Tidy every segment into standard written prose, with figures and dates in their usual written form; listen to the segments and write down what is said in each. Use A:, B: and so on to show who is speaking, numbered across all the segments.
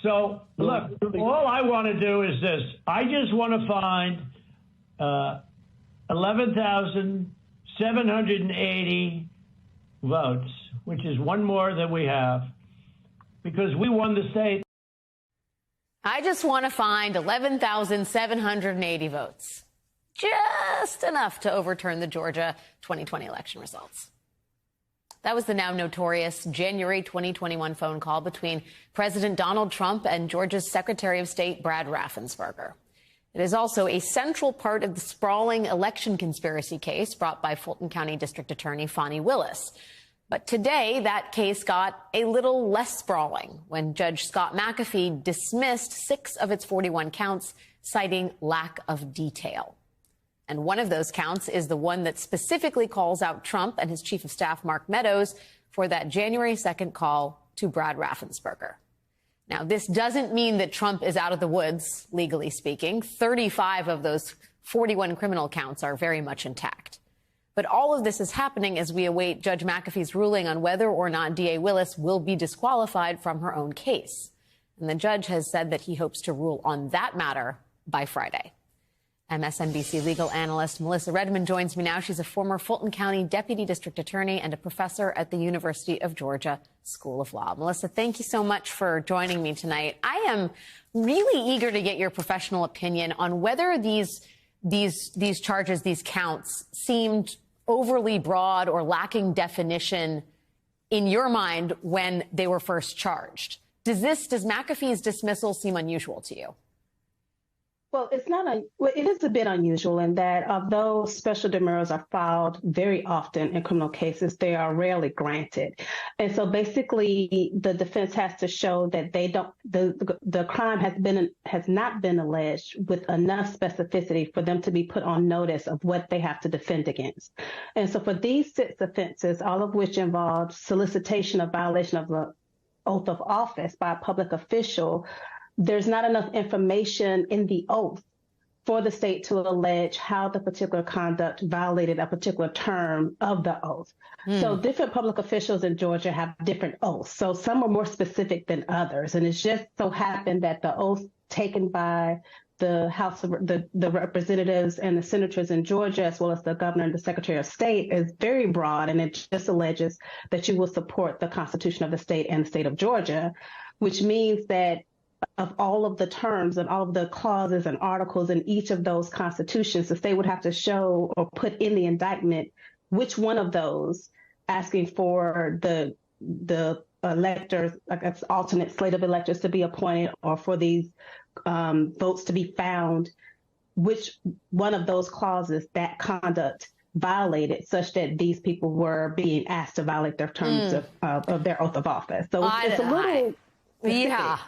A: So, look, all I want to do is this. I just want to find 11,780 votes, which is one more than we have, because we won the state.
B: I just want to find 11,780 votes. Just enough to overturn the Georgia 2020 election results. That was the now notorious January 2021 phone call between President Donald Trump and Georgia's Secretary of State Brad Raffensperger. It is also a central part of the sprawling election conspiracy case brought by Fulton County District Attorney Fani Willis. But today, that case got a little less sprawling when Judge Scott McAfee dismissed 6 of its 41 counts, citing lack of detail. And one of those counts is the one that specifically calls out Trump and his chief of staff, Mark Meadows, for that January 2nd call to Brad Raffensperger. Now, this doesn't mean that Trump is out of the woods, legally speaking. 35 of those 41 criminal counts are very much intact. But all of this is happening as we await Judge McAfee's ruling on whether or not D.A. Willis will be disqualified from her own case. And the judge has said that he hopes to rule on that matter by Friday. MSNBC legal analyst Melissa Redmond joins me now. She's a former Fulton County Deputy District Attorney and a professor at the University of Georgia School of Law. Melissa, thank you so much for joining me tonight. I am really eager to get your professional opinion on whether these charges, these counts, seemed overly broad or lacking definition in your mind when they were first charged. Does McAfee's dismissal seem unusual to you?
C: Well, it is a bit unusual in that although special demurrers are filed very often in criminal cases, they are rarely granted. And so basically the defense has to show that the crime has not been alleged with enough specificity for them to be put on notice of what they have to defend against. And so for these 6 offenses, all of which involved solicitation of violation of the oath of office by a public official, there's not enough information in the oath for the state to allege how the particular conduct violated a particular term of the oath. So different public officials in Georgia have different oaths. So some are more specific than others. And it's just so happened that the oath taken by the House of the representatives and the senators in Georgia, as well as the governor and the secretary of state, is very broad. And it just alleges that you will support the Constitution of the state and the state of Georgia, which means that of all of the terms and all of the clauses and articles in each of those constitutions, the state would have to show or put in the indictment which one of those, asking for the electors, like an alternate slate of electors to be appointed, or for these votes to be found, which one of those clauses that conduct violated, such that these people were being asked to violate their terms of their oath of office. So it's a little specific.
B: Yeah.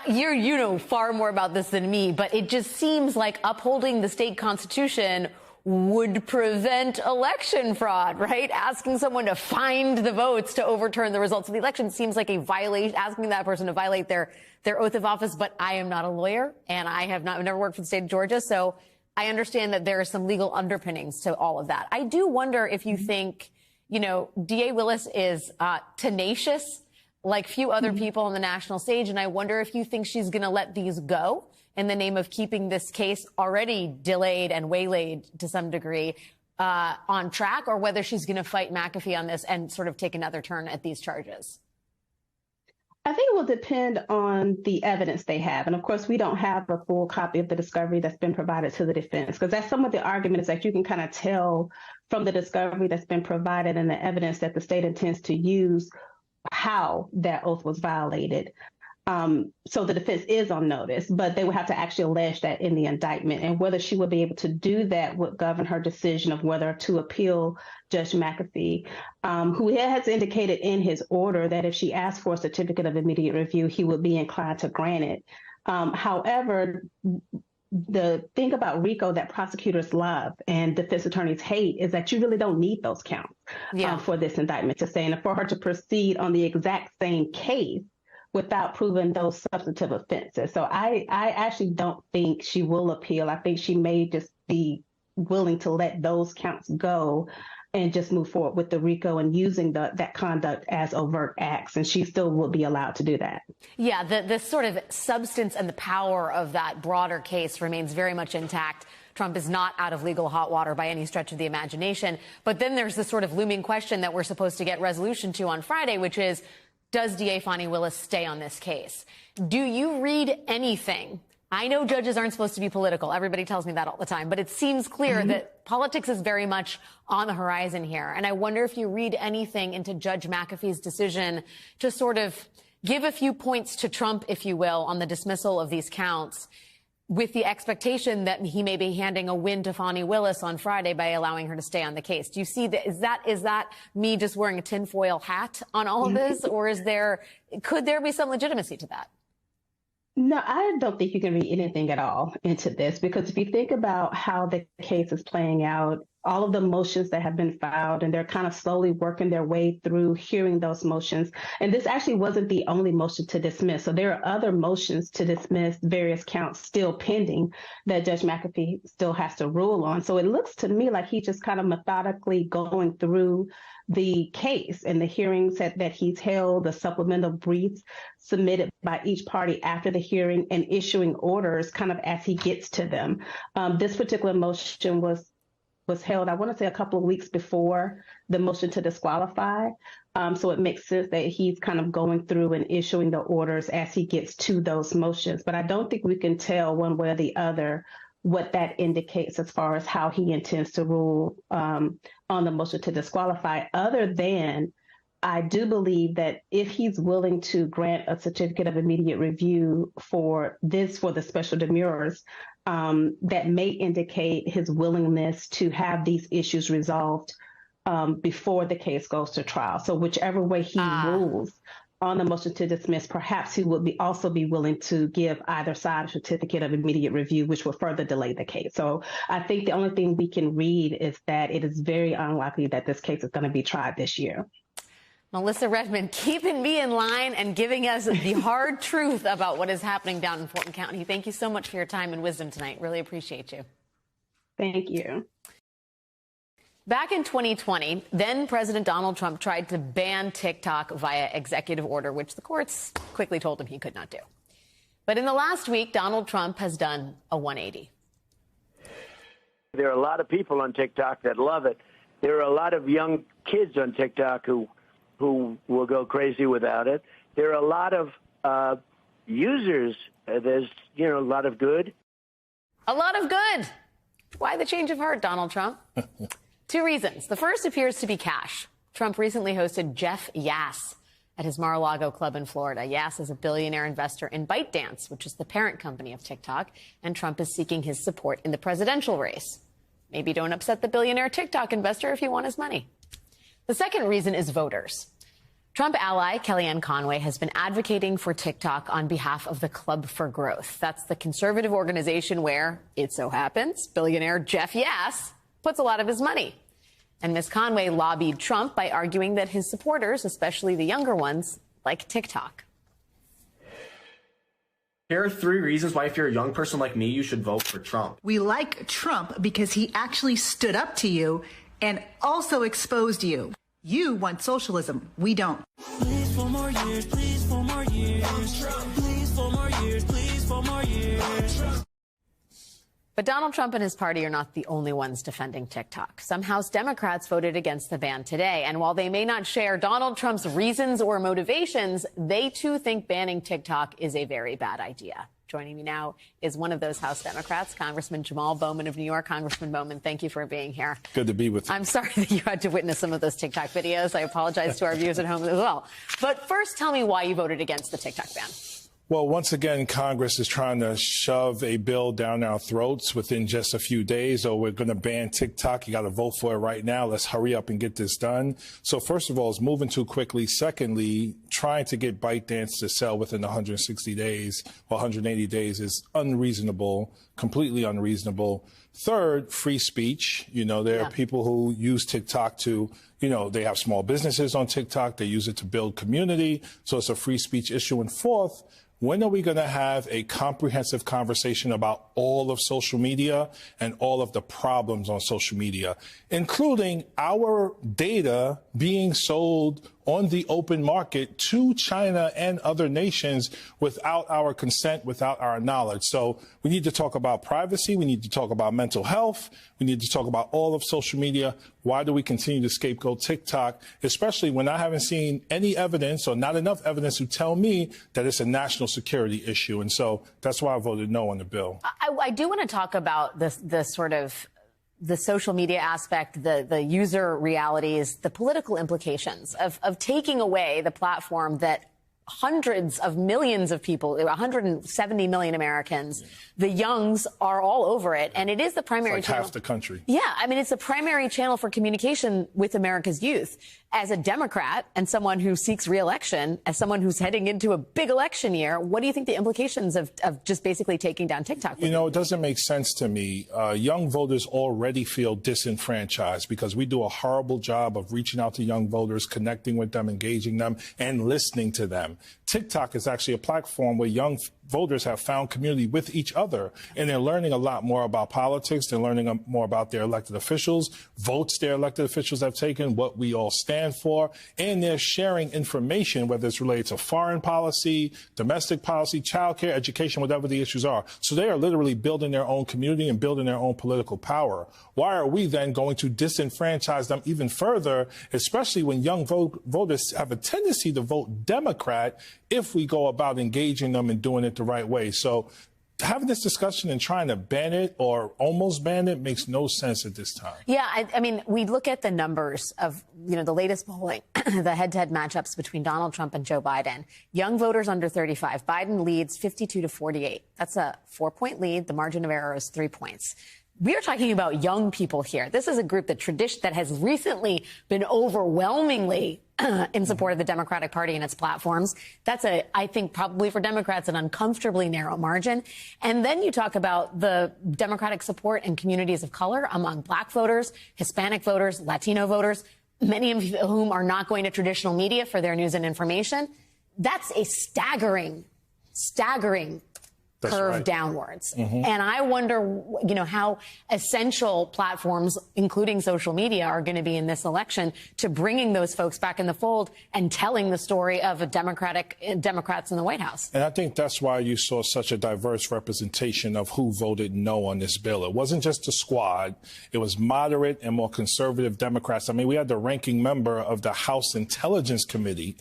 B: You know far more about this than me, but it just seems like upholding the state constitution would prevent election fraud, right? Asking someone to find the votes to overturn the results of the election seems like a violation, asking that person to violate their oath of office. But I am not a lawyer, and I've never worked for the state of Georgia, so I understand that there are some legal underpinnings to all of that. I do wonder if you think, D.A. Willis is tenacious, like few other people on the national stage. And I wonder if you think she's going to let these go in the name of keeping this case already delayed and waylaid to some degree on track, or whether she's going to fight McAfee on this and sort of take another turn at these charges.
C: I think it will depend on the evidence they have. And of course, we don't have a full copy of the discovery that's been provided to the defense, because that's some of the arguments that you can kind of tell from the discovery that's been provided and the evidence that the state intends to use how that oath was violated. So the defense is on notice, but they would have to actually allege that in the indictment, and whether she would be able to do that would govern her decision of whether to appeal Judge McAfee, who has indicated in his order that if she asked for a certificate of immediate review, he would be inclined to grant it. However, the thing about RICO that prosecutors love and defense attorneys hate is that you really don't need those counts for this indictment to say, and for her to proceed on the exact same case without proving those substantive offenses. So I actually don't think she will appeal. I think she may just be willing to let those counts go and just move forward with the RICO and using that conduct as overt acts. And she still will be allowed to do that.
B: Yeah, the sort of substance and the power of that broader case remains very much intact. Trump is not out of legal hot water by any stretch of the imagination. But then there's the sort of looming question that we're supposed to get resolution to on Friday, which is, does DA Fani Willis stay on this case? Do you read anything? I know judges aren't supposed to be political. Everybody tells me that all the time. But it seems clear that politics is very much on the horizon here. And I wonder if you read anything into Judge McAfee's decision to sort of give a few points to Trump, if you will, on the dismissal of these counts, with the expectation that he may be handing a win to Fani Willis on Friday by allowing her to stay on the case. Do you see that? Is that me just wearing a tinfoil hat on all of this? Or could there be some legitimacy to that?
C: No, I don't think you can read anything at all into this, because if you think about how the case is playing out, all of the motions that have been filed, and they're kind of slowly working their way through hearing those motions. And this actually wasn't the only motion to dismiss. So there are other motions to dismiss various counts still pending that Judge McAfee still has to rule on. So it looks to me like he's just kind of methodically going through the case and the hearings that he's held, the supplemental briefs submitted by each party after the hearing, and issuing orders kind of as he gets to them. This particular motion was held, I want to say, a couple of weeks before the motion to disqualify. So it makes sense that he's kind of going through and issuing the orders as he gets to those motions. But I don't think we can tell one way or the other what that indicates as far as how he intends to rule on the motion to disqualify, other than I do believe that if he's willing to grant a certificate of immediate review for the special demurrers, that may indicate his willingness to have these issues resolved before the case goes to trial. So whichever way he rules on the motion to dismiss, perhaps he would also be willing to give either side a certificate of immediate review, which will further delay the case. So I think the only thing we can read is that it is very unlikely that this case is going to be tried this year.
B: Melissa Redmond, keeping me in line and giving us the hard truth about what is happening down in Fulton County. Thank you so much for your time and wisdom tonight. Really appreciate you.
C: Thank you.
B: Back in 2020, then President Donald Trump tried to ban TikTok via executive order, which the courts quickly told him he could not do. But in the last week, Donald Trump has done a 180.
D: There are a lot of people on TikTok that love it. There are a lot of young kids on TikTok who will go crazy without it. There are a lot of users. There's, a lot of good.
B: A lot of good. Why the change of heart, Donald Trump? Two reasons. The first appears to be cash. Trump recently hosted Jeff Yass at his Mar-a-Lago club in Florida. Yass is a billionaire investor in ByteDance, which is the parent company of TikTok, and Trump is seeking his support in the presidential race. Maybe don't upset the billionaire TikTok investor if you want his money. The second reason is voters. Trump ally Kellyanne Conway has been advocating for TikTok on behalf of the Club for Growth. That's the conservative organization where, it so happens, billionaire Jeff Yass puts a lot of his money. And Ms. Conway lobbied Trump by arguing that his supporters, especially the younger ones, like TikTok.
E: Here are 3 reasons why, if you're a young person like me, you should vote for Trump.
F: We like Trump because he actually stood up to you and also exposed you. You want socialism. We don't.
G: Please 4 more years, please 4 more years. Please 4 more years, please 4 more years.
B: But Donald Trump and his party are not the only ones defending TikTok. Some House Democrats voted against the ban today. And while they may not share Donald Trump's reasons or motivations, they too think banning TikTok is a very bad idea. Joining me now is one of those House Democrats, Congressman Jamal Bowman of New York. Congressman Bowman, thank you for being here.
H: Good to be with you.
B: I'm sorry that you had to witness some of those TikTok videos. I apologize to our viewers at home as well. But first, tell me why you voted against the TikTok ban.
H: Well, once again, Congress is trying to shove a bill down our throats within just a few days. Oh, we're going to ban TikTok. You got to vote for it right now. Let's hurry up and get this done. So first of all, it's moving too quickly. Secondly, trying to get ByteDance to sell within 160 days or 180 days is unreasonable, completely unreasonable. Third, free speech. There are people who use TikTok to, they have small businesses on TikTok. They use it to build community. So it's a free speech issue. And fourth, when are we going to have a comprehensive conversation about all of social media and all of the problems on social media, including our data being sold on the open market to China and other nations without our consent, without our knowledge? So we need to talk about privacy. We need to talk about mental health. We need to talk about all of social media. Why do we continue to scapegoat TikTok, especially when I haven't seen any evidence or not enough evidence to tell me that it's a national security issue? And so that's why I voted no on the bill.
B: I do want to talk about the sort of the social media aspect, the user realities, the political implications of taking away the platform that hundreds of millions of people, 170 million Americans, the youngs are all over it. And it is the primary channel.
H: Half the country.
B: Yeah. I mean, it's the primary channel for communication with America's youth. As a Democrat and someone who seeks re-election, as someone who's heading into a big election year, what do you think the implications of just basically taking down TikTok would be?
H: It doesn't make sense to me. Young voters already feel disenfranchised because we do a horrible job of reaching out to young voters, connecting with them, engaging them, and listening to them. TikTok is actually a platform where young voters have found community with each other, and they're learning a lot more about politics. They're learning more about their elected officials, votes their elected officials have taken, what we all stand for, and they're sharing information, whether it's related to foreign policy, domestic policy, childcare, education, whatever the issues are. So they are literally building their own community and building their own political power. Why are we then going to disenfranchise them even further, especially when young voters have a tendency to vote Democrat if we go about engaging them and doing it the right way? So having this discussion and trying to ban it or almost ban it makes no sense at this time.
B: Yeah, I mean, we look at the numbers of, the latest polling, the head-to-head matchups between Donald Trump and Joe Biden. Young voters under 35, Biden leads 52-48. That's a 4-point lead. The margin of error is 3 points. We are talking about young people here. This is a group that has recently been overwhelmingly in support of the Democratic Party and its platforms. That's I think probably for Democrats, an uncomfortably narrow margin. And then you talk about the Democratic support in communities of color among Black voters, Hispanic voters, Latino voters, many of whom are not going to traditional media for their news and information. That's a staggering curve downwards. And I wonder, how essential platforms, including social media, are going to be in this election to bringing those folks back in the fold and telling the story of Democrats in the White House.
H: And I think that's why you saw such a diverse representation of who voted no on this bill. It wasn't just a squad. It was moderate and more conservative Democrats. I mean, we had the ranking member of the House Intelligence Committee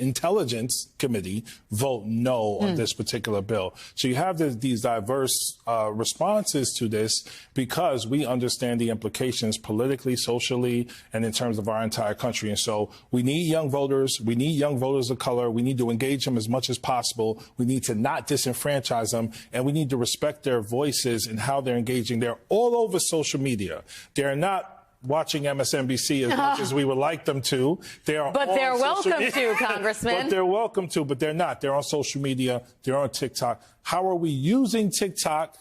H: vote no on this particular bill. So you have these diverse responses to this because we understand the implications politically, socially, and in terms of our entire country. And so we need young voters. We need young voters of color. We need to engage them as much as possible. We need to not disenfranchise them, and we need to respect their voices and how they're engaging. They're all over social media. They're not watching MSNBC as much as we would like them to. They're
B: welcome to, Congressman.
H: But they're welcome to, but they're not. They're on social media. They're on TikTok. How are we using TikTok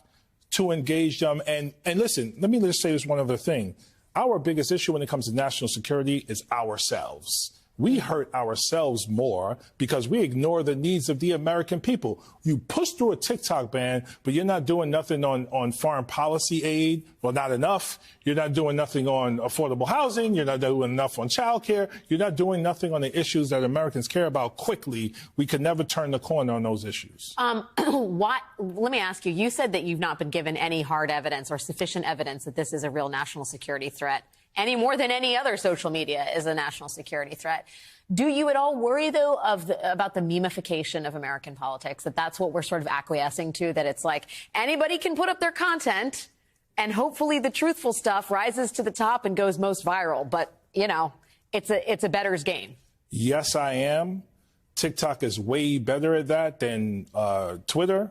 H: to engage them? And listen, let me just say this one other thing. Our biggest issue when it comes to national security is ourselves. We hurt ourselves more because we ignore the needs of the American people. You push through a TikTok ban, but you're not doing nothing on foreign policy aid. Well, not enough. You're not doing nothing on affordable housing. You're not doing enough on childcare. You're not doing nothing on the issues that Americans care about quickly. We could never turn the corner on those issues.
B: Let me ask you, you said that you've not been given any hard evidence or sufficient evidence that this is a real national security threat, any more than any other social media is a national security threat. Do you at all worry, though, about the memification of American politics, that's what we're sort of acquiescing to, that it's like anybody can put up their content and hopefully the truthful stuff rises to the top and goes most viral? But, it's a bettor's game.
H: Yes, I am. TikTok is way better at that than Twitter,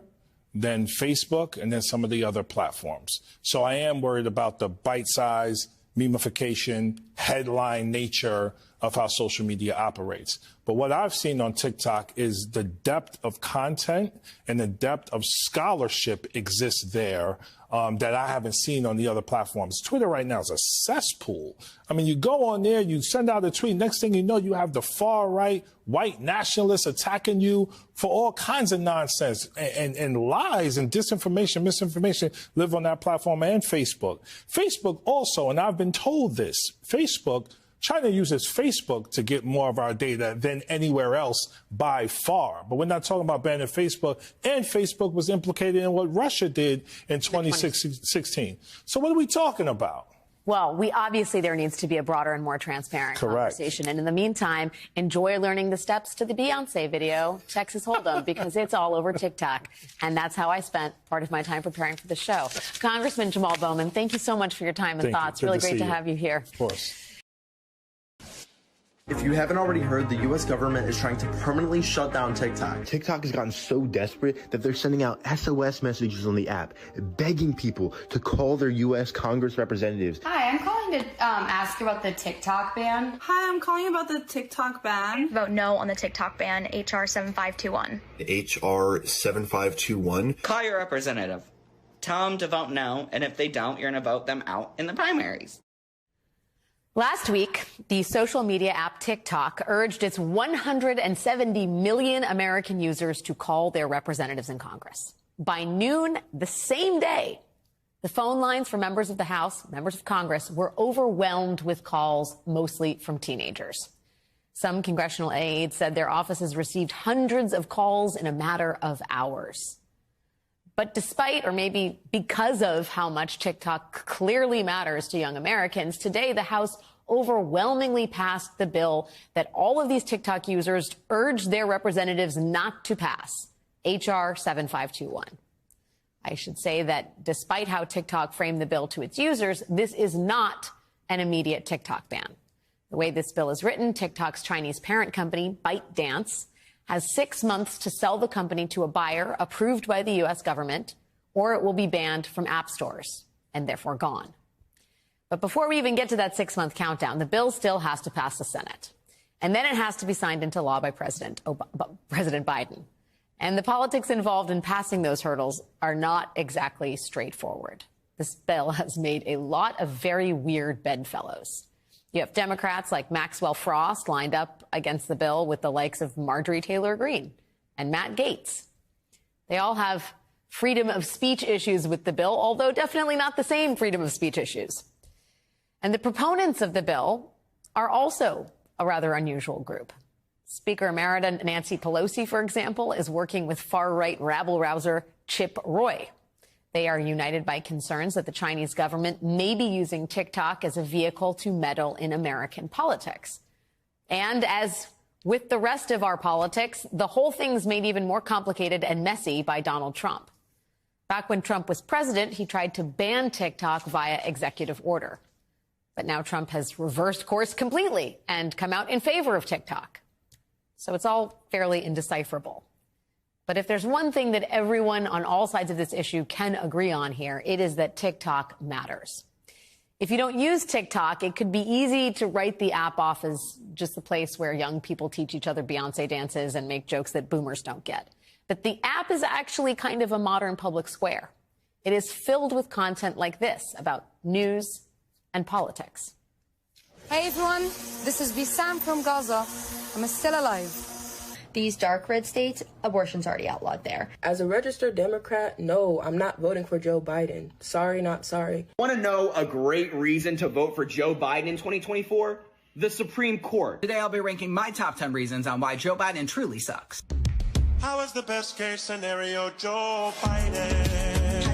H: than Facebook, and then some of the other platforms. So I am worried about the bite size, memification, headline nature of how social media operates. But what I've seen on TikTok is the depth of content and the depth of scholarship exists there that I haven't seen on the other platforms. Twitter right now is a cesspool. I mean, you go on there, you send out a tweet, next thing you know, you have the far right white nationalists attacking you for all kinds of nonsense and lies and disinformation, misinformation live on that platform and Facebook. Facebook also, and I've been told this, China uses Facebook to get more of our data than anywhere else by far. But we're not talking about banning Facebook. And Facebook was implicated in what Russia did in 2016. So what are we talking about?
B: Well, there needs to be a broader and more transparent conversation. And in the meantime, enjoy learning the steps to the Beyonce video, Texas Hold'em, because it's all over TikTok. And that's how I spent part of my time preparing for the show. Congressman Jamal Bowman, thank you so much for your time and thoughts. Really great to have you here.
H: Of course.
E: If you haven't already heard, the U.S. government is trying to permanently shut down TikTok.
I: TikTok has gotten so desperate that they're sending out SOS messages on the app, begging people to call their U.S. Congress representatives.
J: Hi, I'm calling to ask about the TikTok ban.
K: Hi, I'm calling about the TikTok ban.
L: Vote no on the TikTok ban, H.R. 7521.
M: H.R. 7521.
N: Call your representative. Tell them to vote no, and if they don't, you're going to vote them out in the primaries.
B: Last week, the social media app TikTok urged its 170 million American users to call their representatives in Congress. By noon the same day, the phone lines for members of the House, members of Congress, were overwhelmed with calls, mostly from teenagers. Some congressional aides said their offices received hundreds of calls in a matter of hours. But despite, or maybe because of how much TikTok clearly matters to young Americans, today the House overwhelmingly passed the bill that all of these TikTok users urged their representatives not to pass, H.R. 7521. I should say that despite how TikTok framed the bill to its users, this is not an immediate TikTok ban. The way this bill is written, TikTok's Chinese parent company, ByteDance, has 6 months to sell the company to a buyer approved by the U.S. government, or it will be banned from app stores and therefore gone. But before we even get to that 6-month countdown, the bill still has to pass the Senate. And then it has to be signed into law by President Biden. And the politics involved in passing those hurdles are not exactly straightforward. This bill has made a lot of very weird bedfellows. You have Democrats like Maxwell Frost lined up against the bill with the likes of Marjorie Taylor Greene and Matt Gaetz. They all have freedom of speech issues with the bill, although definitely not the same freedom of speech issues. And the proponents of the bill are also a rather unusual group. Speaker Emerita Nancy Pelosi, for example, is working with far-right rabble-rouser Chip Roy. They are united by concerns that the Chinese government may be using TikTok as a vehicle to meddle in American politics. And as with the rest of our politics, the whole thing's made even more complicated and messy by Donald Trump. Back when Trump was president, he tried to ban TikTok via executive order. But now Trump has reversed course completely and come out in favor of TikTok. So it's all fairly indecipherable. But if there's one thing that everyone on all sides of this issue can agree on here, it is that TikTok matters. If you don't use TikTok, it could be easy to write the app off as just the place where young people teach each other Beyonce dances and make jokes that boomers don't get. But the app is actually kind of a modern public square. It is filled with content like this about news and politics.
O: Hey everyone, this is Vissam from Gaza. I'm still alive.
L: These dark red states, abortion's already outlawed there.
P: As a registered Democrat, no, I'm not voting for Joe Biden. Sorry, not sorry.
Q: Want to know a great reason to vote for Joe Biden in 2024? The Supreme Court.
R: Today I'll be ranking my top 10 reasons on why Joe Biden truly sucks.
S: How is the best case scenario Joe Biden?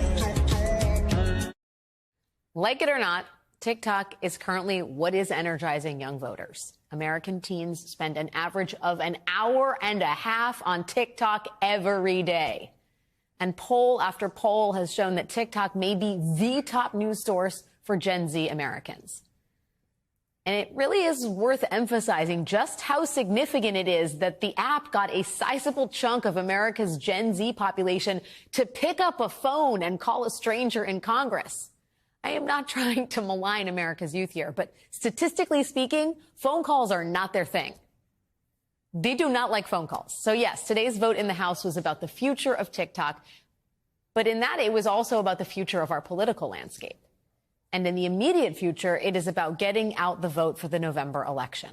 B: Like it or not, TikTok is currently what is energizing young voters. American teens spend an average of an hour and a half on TikTok every day. And poll after poll has shown that TikTok may be the top news source for Gen Z Americans. And it really is worth emphasizing just how significant it is that the app got a sizable chunk of America's Gen Z population to pick up a phone and call a stranger in Congress. I am not trying to malign America's youth here, but statistically speaking, phone calls are not their thing. They do not like phone calls. So yes, today's vote in the House was about the future of TikTok, but in that it was also about the future of our political landscape. And in the immediate future, it is about getting out the vote for the November election.